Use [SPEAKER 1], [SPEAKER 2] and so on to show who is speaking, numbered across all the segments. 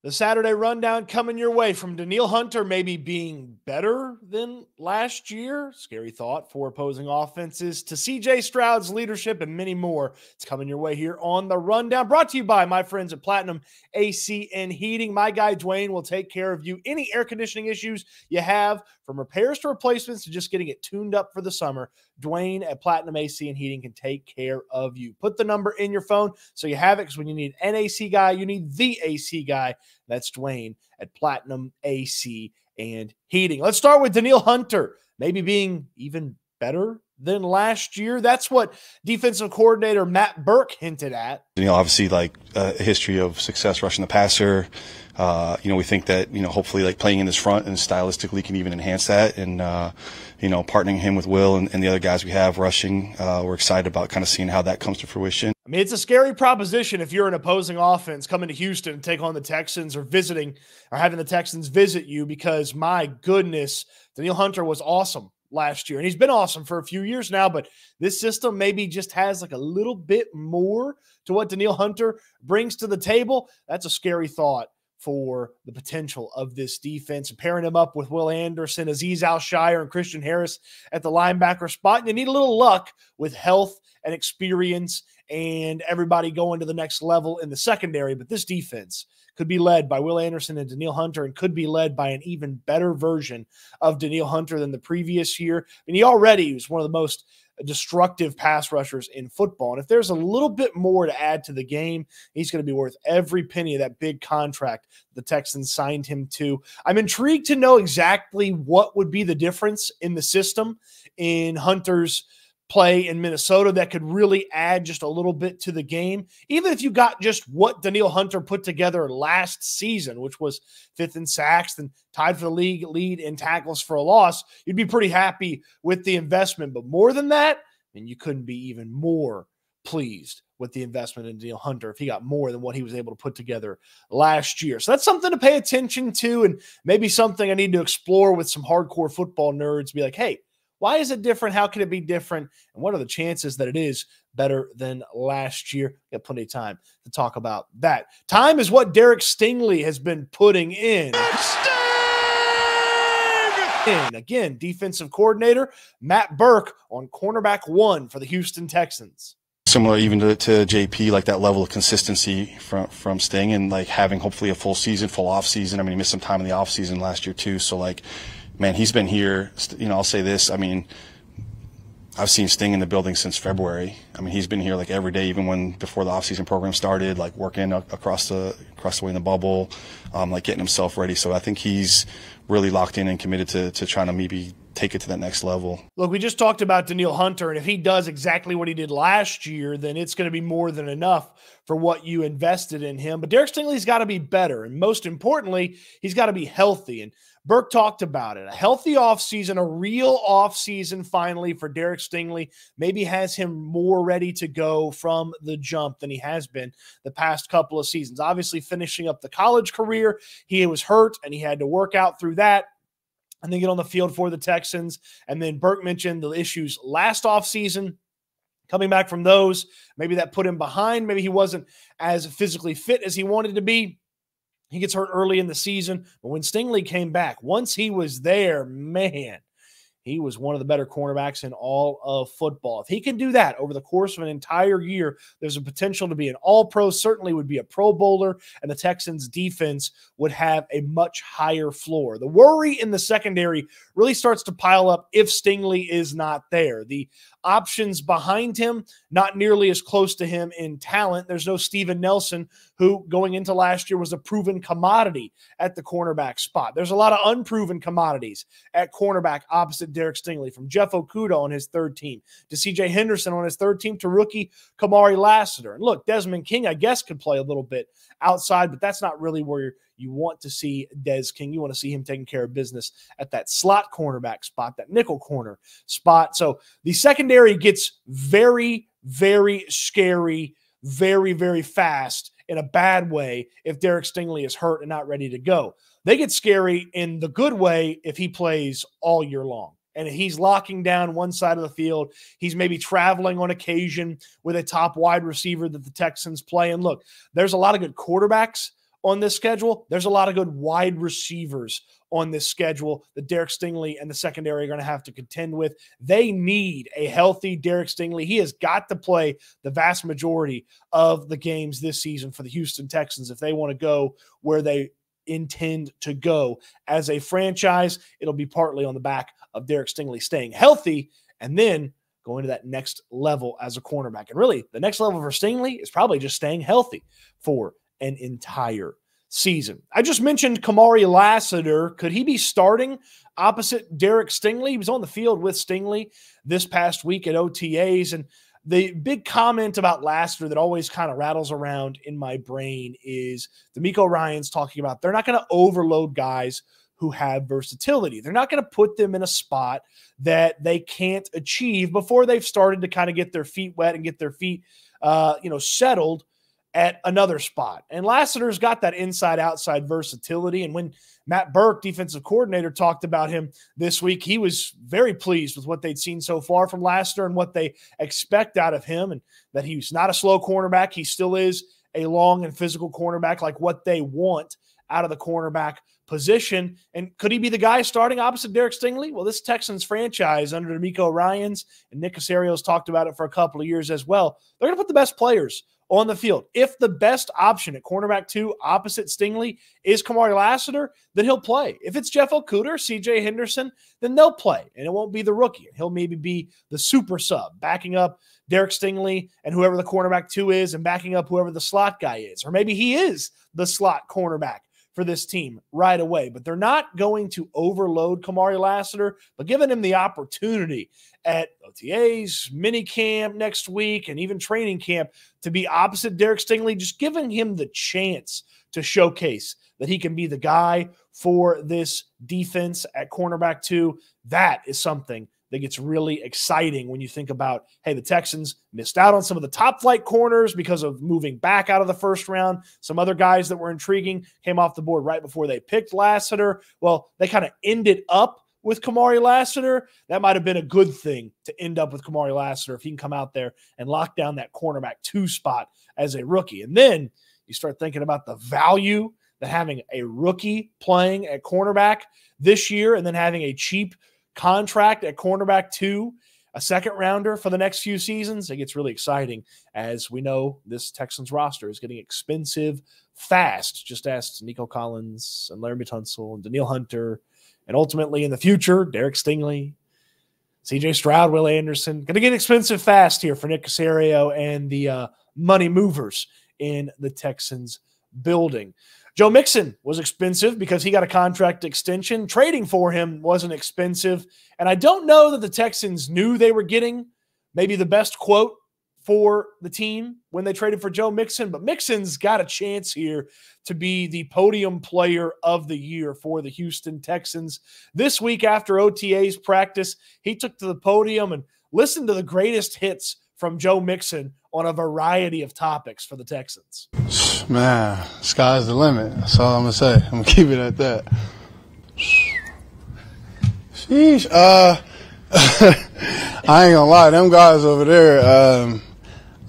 [SPEAKER 1] The Saturday Rundown coming your way from Danielle Hunter maybe being better than last year. Scary thought for opposing offenses. To CJ Stroud's leadership and many more. It's coming your way here on the Rundown. Brought to you by my friends at Platinum AC and Heating. My guy Dwyane will take care of you. Any air conditioning issues you have, from repairs to replacements to just getting it tuned up for the summer, Dwyane at Platinum AC and Heating can take care of you. Put the number in your phone so you have it, because when you need an AC guy, you need the AC guy. That's Dwyane at Platinum AC and Heating. Let's start with Danielle Hunter, maybe being even better than last year. That's what defensive coordinator Matt Burke hinted at.
[SPEAKER 2] Obviously, like a history of success rushing the passer. We think that, hopefully like playing in this front and stylistically can even enhance that. And, partnering him with Will and the other guys we have rushing, we're excited about kind of seeing how that comes to fruition.
[SPEAKER 1] I mean, it's a scary proposition if you're an opposing offense coming to Houston and take on the Texans, or having the Texans visit you, because my goodness, Danielle Hunter was awesome last year. And he's been awesome for a few years now, but this system maybe just has like a little bit more to what Danielle Hunter brings to the table. That's a scary thought for the potential of this defense. And pairing him up with Will Anderson, Azeez Al-Shire, and Christian Harris at the linebacker spot. And you need a little luck with health and experience and everybody going to the next level in the secondary. But this defense could be led by Will Anderson and Danielle Hunter, and could be led by an even better version of Danielle Hunter than the previous year. I mean, he already was one of the most destructive pass rushers in football. And if there's a little bit more to add to the game, he's going to be worth every penny of that big contract the Texans signed him to. I'm intrigued to know exactly what would be the difference in the system in Hunter's play in Minnesota that could really add just a little bit to the game. Even if you got just what Danielle Hunter put together last season, which was 5th in sacks and tied for the league lead in tackles for a loss, you'd be pretty happy with the investment. But more than that, and you couldn't be even more pleased with the investment in Danielle Hunter if he got more than what he was able to put together last year. So that's something to pay attention to, and maybe something I need to explore with some hardcore football nerds. Be like, hey, why is it different? How can it be different? And what are the chances that it is better than last year? Got plenty of time to talk about that. Time is what Derek Stingley has been putting in. Again, defensive coordinator Matt Burke on cornerback 1 for the Houston Texans.
[SPEAKER 2] Similar even to JP, like that level of consistency from Sting, and like having hopefully a full season, full off season. I mean, he missed some time in the off season last year too. So like, man, he's been here. I'll say this. I mean, I've seen Sting in the building since February. I mean, he's been here like every day, even before the off-season program started, like working across the way in the bubble, like getting himself ready. So I think he's really locked in and committed to trying to maybe take it to that next level.
[SPEAKER 1] Look, we just talked about Danielle Hunter, and if he does exactly what he did last year, then it's going to be more than enough for what you invested in him. But Derek Stingley's got to be better, and most importantly, he's got to be healthy. And Burke talked about it. A healthy offseason, a real offseason finally for Derek Stingley, maybe has him more ready to go from the jump than he has been the past couple of seasons. Obviously, finishing up the college career, he was hurt, and he had to work out through that and then get on the field for the Texans. And then Burke mentioned the issues last offseason. Coming back from those, maybe that put him behind. Maybe he wasn't as physically fit as he wanted to be. He gets hurt early in the season. But when Stingley came back, once he was there, man, he was one of the better cornerbacks in all of football. If he can do that over the course of an entire year, there's a potential to be an all-pro, certainly would be a Pro Bowler, and the Texans' defense would have a much higher floor. The worry in the secondary really starts to pile up if Stingley is not there. The options behind him, not nearly as close to him in talent. There's no Steven Nelson, who going into last year was a proven commodity at the cornerback spot. There's a lot of unproven commodities at cornerback opposite Derek Stingley, from Jeff Okudah on his third team to C.J. Henderson on his third team to rookie Kamari Lassiter. And look, Desmond King, I guess, could play a little bit outside, but that's not really where you want to see Des King. You want to see him taking care of business at that slot cornerback spot, that nickel corner spot. So the secondary gets very, very scary, very, very fast in a bad way if Derek Stingley is hurt and not ready to go. They get scary in the good way if he plays all year long. And he's locking down one side of the field. He's maybe traveling on occasion with a top wide receiver that the Texans play. And look, there's a lot of good quarterbacks on this schedule, there's a lot of good wide receivers on this schedule that Derek Stingley and the secondary are going to have to contend with. They need a healthy Derek Stingley. He has got to play the vast majority of the games this season for the Houston Texans if they want to go where they intend to go as a franchise. It'll be partly on the back of Derek Stingley staying healthy and then going to that next level as a cornerback. And really, the next level for Stingley is probably just staying healthy for an entire season. I just mentioned Kamari Lassiter. Could he be starting opposite Derek Stingley? He was on the field with Stingley this past week at OTAs, and the big comment about Lassiter that always kind of rattles around in my brain is D'Amico Ryan's talking about they're not going to overload guys who have versatility. They're not going to put them in a spot that they can't achieve before they've started to kind of get their feet wet and get their feet settled at another spot. And Lassiter's got that inside-outside versatility. And when Matt Burke, defensive coordinator, talked about him this week, he was very pleased with what they'd seen so far from Lassiter and what they expect out of him, and that he's not a slow cornerback. He still is a long and physical cornerback, like what they want out of the cornerback position. And could he be the guy starting opposite Derek Stingley? Well, this Texans franchise under D'Amico Ryans and Nick Caserio's talked about it for a couple of years as well. They're going to put the best players on the field. If the best option at cornerback 2 opposite Stingley is Kamari Lassiter, then he'll play. If it's Jeff Okudah, CJ Henderson, then they'll play, and it won't be the rookie. He'll maybe be the super sub, backing up Derek Stingley and whoever the cornerback 2 is and backing up whoever the slot guy is. Or maybe he is the slot cornerback for this team right away. But they're not going to overload Kamari Lassiter, but giving him the opportunity at OTAs, mini camp next week, and even training camp to be opposite Derek Stingley, just giving him the chance to showcase that he can be the guy for this defense at cornerback 2. That is something that gets really exciting when you think about, hey, the Texans missed out on some of the top flight corners because of moving back out of the first round. Some other guys that were intriguing came off the board right before they picked Lassiter. Well, they kind of ended up with Kamari Lassiter. That might have been a good thing to end up with Kamari Lassiter if he can come out there and lock down that cornerback 2 spot as a rookie. And then you start thinking about the value that having a rookie playing at cornerback this year and then having a cheap contract at cornerback 2, a second rounder for the next few seasons. It gets really exciting as we know this Texans roster is getting expensive fast. Just ask Nico Collins and Laramie Tunsil and Danielle Hunter, and ultimately in the future, Derek Stingley, CJ Stroud, Will Anderson. Going to get expensive fast here for Nick Caserio and the money movers in the Texans building. Joe Mixon was expensive because he got a contract extension. Trading for him wasn't expensive. And I don't know that the Texans knew they were getting maybe the best quote for the team when they traded for Joe Mixon, but Mixon's got a chance here to be the podium player of the year for the Houston Texans. This week after OTA's practice, he took to the podium and listened to the greatest hits from Joe Mixon on a variety of topics for the Texans.
[SPEAKER 3] Man, sky's the limit. That's all I'm going to say. I'm going to keep it at that. Sheesh. I ain't going to lie. Them guys over there,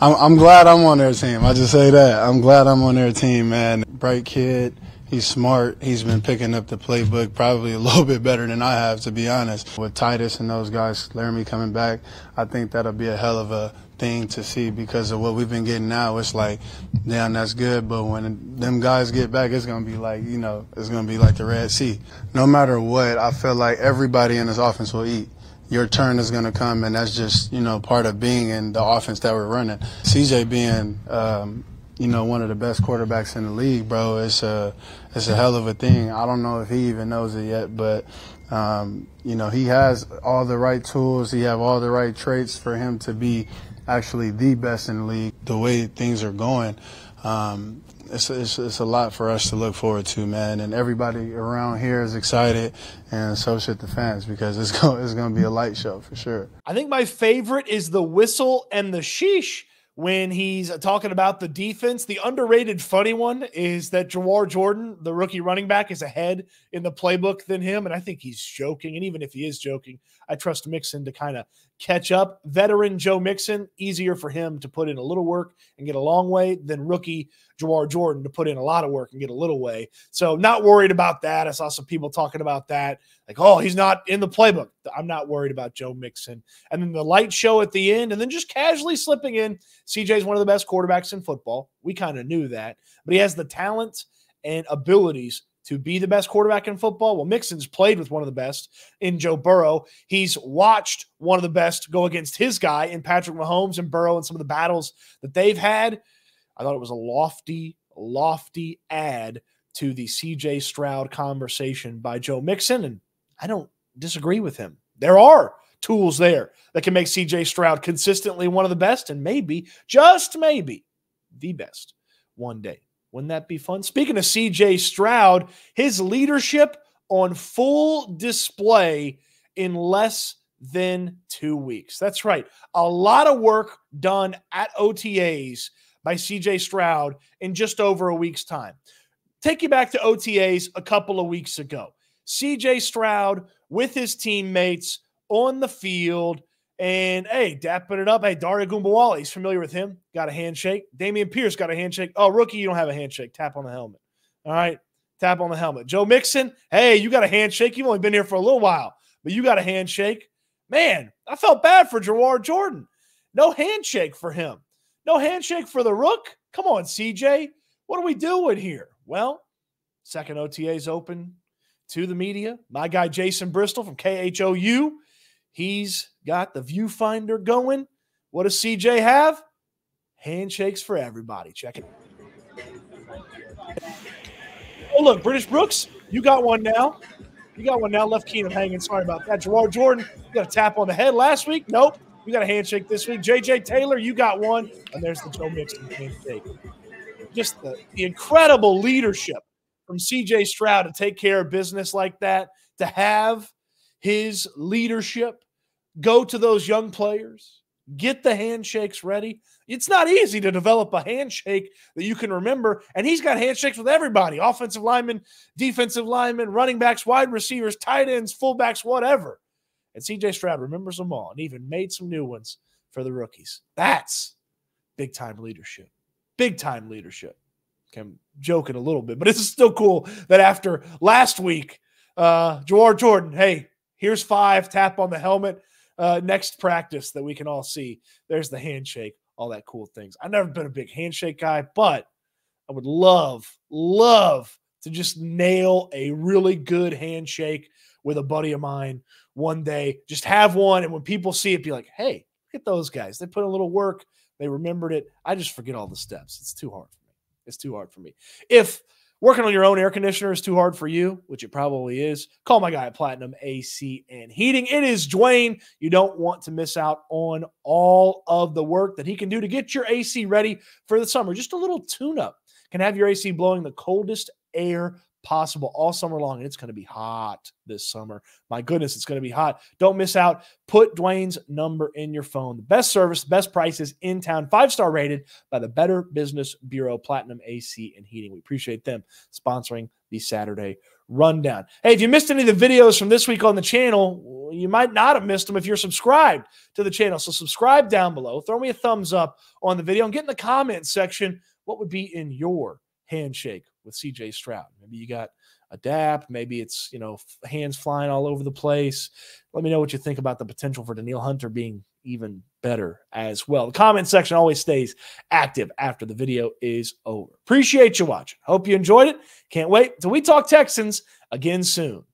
[SPEAKER 3] I'm glad I'm on their team. I just say that. I'm glad I'm on their team, man. Bright kid. He's smart. He's been picking up the playbook probably a little bit better than I have, to be honest. With Titus and those guys, Laramie coming back, I think that'll be a hell of a thing to see because of what we've been getting now. It's like, damn, that's good. But when them guys get back, it's going to be like, it's going to be like the Red Sea. No matter what, I feel like everybody in this offense will eat. Your turn is going to come, and that's just, part of being in the offense that we're running. CJ being, one of the best quarterbacks in the league, bro, it's a hell of a thing. I don't know if he even knows it yet, but, he has all the right tools. He have all the right traits for him to be actually the best in the league. The way things are going, it's a lot for us to look forward to, man. And everybody around here is excited, and so should the fans, because it's going to be a light show for sure.
[SPEAKER 1] I think my favorite is the whistle and the sheesh when he's talking about the defense. The underrated funny one is that Jawar Jordan, the rookie running back, is ahead in the playbook than him, and I think he's joking. And even if he is joking, I trust Mixon to kind of catch up. Veteran Joe Mixon, easier for him to put in a little work and get a long way than rookie Jawar Jordan to put in a lot of work and get a little way. So not worried about that. I saw some people talking about that. Like, oh, he's not in the playbook. I'm not worried about Joe Mixon. And then the light show at the end, and then just casually slipping in. CJ's one of the best quarterbacks in football. We kind of knew that. But he has the talent and abilities to be the best quarterback in football. Well, Mixon's played with one of the best in Joe Burrow. He's watched one of the best go against his guy in Patrick Mahomes and Burrow and some of the battles that they've had. I thought it was a lofty add to the CJ Stroud conversation by Joe Mixon, and I don't disagree with him. There are tools there that can make CJ Stroud consistently one of the best and maybe, just maybe, the best one day. Wouldn't that be fun? Speaking of CJ Stroud, his leadership on full display in less than 2 weeks. That's right. A lot of work done at OTAs by CJ Stroud in just over a week's time. Take you back to OTAs a couple of weeks ago. CJ Stroud with his teammates on the field, and, hey, dapping it up. Hey, Daria Gumbawale, he's familiar with him. Got a handshake. Damian Pierce got a handshake. Oh, rookie, you don't have a handshake. Tap on the helmet. All right, tap on the helmet. Joe Mixon, hey, you got a handshake. You've only been here for a little while, but you got a handshake. Man, I felt bad for Jawar Jordan. No handshake for him. No handshake for the Rook. Come on, CJ. What are we doing here? Well, second OTA is open to the media. My guy Jason Bristol from KHOU, he's got the viewfinder going. What does CJ have? Handshakes for everybody. Check it. Oh, look, British Brooks, you got one now. You got one now. Left Keenum hanging. Sorry about that. Jawar Jordan, you got a tap on the head last week. Nope. You got a handshake this week. JJ Taylor, you got one. And there's the Joe Mixon handshake. Just the incredible leadership from CJ Stroud to take care of business like that, to have his leadership go to those young players, get the handshakes ready. It's not easy to develop a handshake that you can remember, and he's got handshakes with everybody, offensive linemen, defensive linemen, running backs, wide receivers, tight ends, fullbacks, whatever. And CJ Stroud remembers them all and even made some new ones for the rookies. That's big-time leadership. Big-time leadership. Okay, I'm joking a little bit, but it's still cool that after last week, Jawar Jordan, hey, here's 5, tap on the helmet. Next practice that we can all see. There's the handshake, all that cool things. I've never been a big handshake guy, but I would love to just nail a really good handshake with a buddy of mine one day. Just have one, and when people see it, be like, hey, look at those guys. They put a little work. They remembered it. I just forget all the steps. It's too hard for me. It's too hard for me. If working on your own air conditioner is too hard for you, which it probably is, call my guy at Platinum AC and Heating. It is Dwyane. You don't want to miss out on all of the work that he can do to get your AC ready for the summer. Just a little tune-up can have your AC blowing the coldest air possible all summer long, and it's going to be hot this summer. My goodness, it's going to be hot. Don't miss out. Put Dwyane's number in your phone. The best service, best prices in town, 5-star rated by the Better Business Bureau, Platinum AC and Heating. We appreciate them sponsoring the Saturday Rundown. Hey, if you missed any of the videos from this week on the channel, you might not have missed them if you're subscribed to the channel. So subscribe down below. Throw me a thumbs up on the video and get in the comments section what would be in your handshake with CJ Stroud. Maybe you got a dap. Maybe it's, hands flying all over the place. Let me know what you think about the potential for Danielle Hunter being even better as well. The comment section always stays active after the video is over. Appreciate you watching. Hope you enjoyed it. Can't wait till we talk Texans again soon.